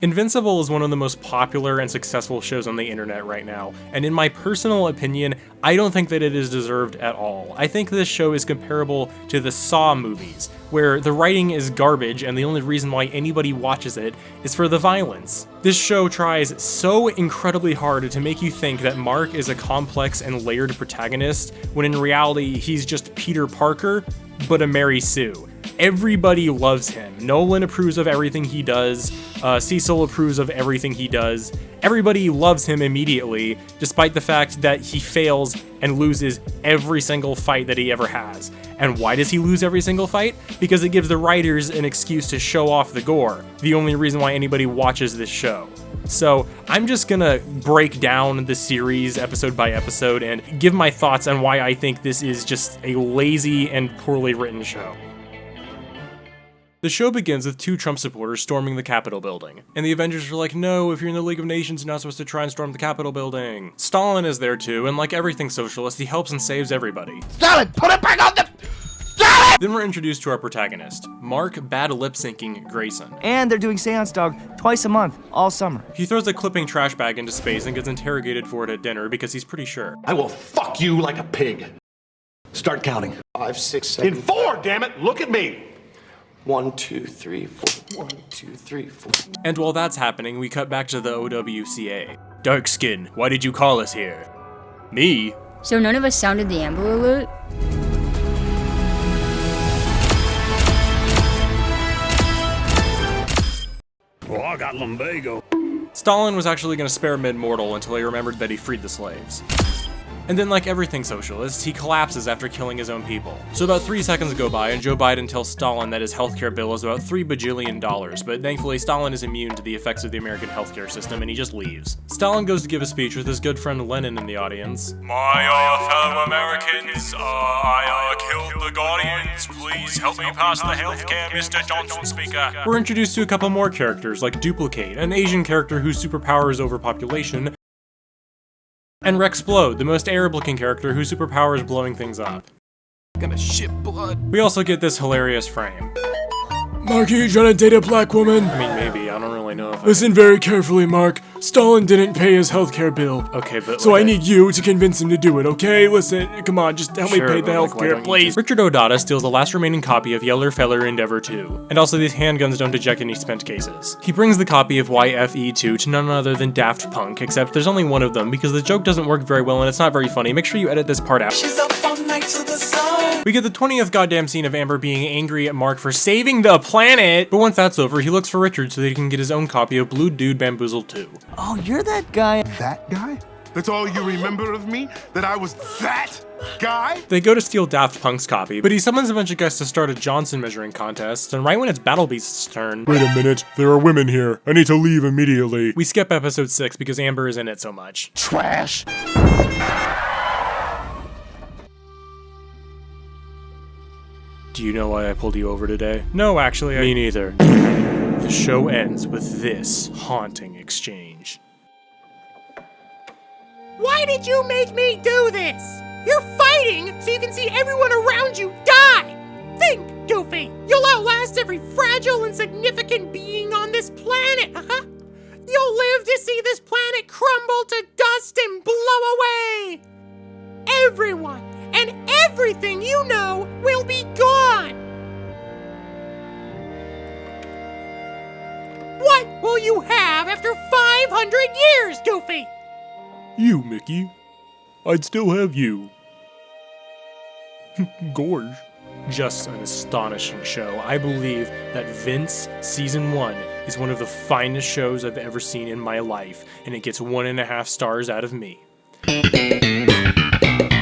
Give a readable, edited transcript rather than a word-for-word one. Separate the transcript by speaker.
Speaker 1: Invincible is one of the most popular and successful shows on the internet right now, and in my personal opinion, I don't think that it is deserved at all. I think this show is comparable to the Saw movies, where the writing is garbage and the only reason why anybody watches it is for the violence. This show tries so incredibly hard to make you think that Mark is a complex and layered protagonist, when in reality he's just Peter Parker, but a Mary Sue. Everybody loves him. Nolan approves of everything he does. Cecil approves of everything he does. Everybody loves him immediately, despite the fact that he fails and loses every single fight that he ever has. And why does he lose every single fight? Because it gives the writers an excuse to show off the gore, the only reason why anybody watches this show. So I'm just gonna break down the series episode by episode and give my thoughts on why I think this is just a lazy and poorly written show. The show begins with two Trump supporters storming the Capitol building, and the Avengers are like, no, if you're in the League of Nations, you're not supposed to try and storm the Capitol building. Stalin is there too, and like everything socialist, he helps and saves everybody.
Speaker 2: Stalin, put it back on the... Stalin!
Speaker 1: Then we're introduced to our protagonist, Mark bad lip-syncing Grayson.
Speaker 3: And they're doing Seance Dog twice a month, all summer.
Speaker 1: He throws a clipping trash bag into space and gets interrogated for it at dinner because he's pretty sure.
Speaker 4: I will fuck you like a pig. Start counting.
Speaker 5: 5, 6, 7.
Speaker 4: In 4, damn it, look at me.
Speaker 5: 1, 2, 3, 4. 1, 2, 3, 4.
Speaker 1: And while that's happening, we cut back to the OWCA. Darkskin, why did you call us here? Me?
Speaker 6: So none of us sounded the Amber Alert?
Speaker 7: Well, I got lumbago.
Speaker 1: Stalin was actually going to spare mid-mortal until he remembered that he freed the slaves. And then, like everything socialist, he collapses after killing his own people. So about 3 seconds go by and Joe Biden tells Stalin that his healthcare bill is about $3 bajillion, but thankfully Stalin is immune to the effects of the American healthcare system and he just leaves. Stalin goes to give a speech with his good friend Lenin in the audience. My fellow Americans, I killed the Guardians. Please help me pass the healthcare, Mr. Johnson Speaker. We're introduced to a couple more characters, like Duplicate, an Asian character whose superpower is overpopulation, and Rexplode, the most Arab-looking character whose superpower is blowing things up.
Speaker 2: Gonna shit blood.
Speaker 1: We also get this hilarious frame.
Speaker 8: Mark, are you trying to date a black woman?
Speaker 1: I mean, maybe. I don't really know if
Speaker 8: Listen very carefully, Mark. Stalin didn't pay his healthcare bill.
Speaker 1: Okay, but
Speaker 8: so I need you to convince him to do it, okay? Listen, come on, just help me pay the healthcare, please.
Speaker 1: Richard Odata steals the last remaining copy of Yeller Feller Endeavor 2, and also these handguns don't eject any spent cases. He brings the copy of YFE2 to none other than Daft Punk, except there's only one of them because the joke doesn't work very well and it's not very funny. Make sure you edit this part out.
Speaker 2: She's up all night to the sun.
Speaker 1: We get the 20th goddamn scene of Amber being angry at Mark for saving the planet, but once that's over, he looks for Richard so that he can get his own copy of Blue Dude Bamboozled 2.
Speaker 3: Oh, you're that guy.
Speaker 9: That guy? That's all you remember of me? That I was that guy?
Speaker 1: They go to steal Daft Punk's copy, but he summons a bunch of guys to start a Johnson measuring contest, and right when it's Battle Beast's turn...
Speaker 8: Wait a minute, there are women here. I need to leave immediately.
Speaker 1: We skip episode 6 because Amber is in it so much.
Speaker 2: Trash.
Speaker 1: Do you know why I pulled you over today? No, actually, me neither. The show ends with this haunting exchange.
Speaker 10: Why did you make me do this? You're fighting so you can see everyone around you die! Think, Doofy! You'll outlast every fragile and significant being on this planet, huh? You'll live to see this planet crumble to dust and blow away! Everyone and everything you know will be gone! What will you have after 500 years, Doofy?
Speaker 8: You, Mickey. I'd still have you. Gorge.
Speaker 1: Just an astonishing show. I believe that Vince Season 1 is one of the finest shows I've ever seen in my life, and it gets 1.5 stars out of me.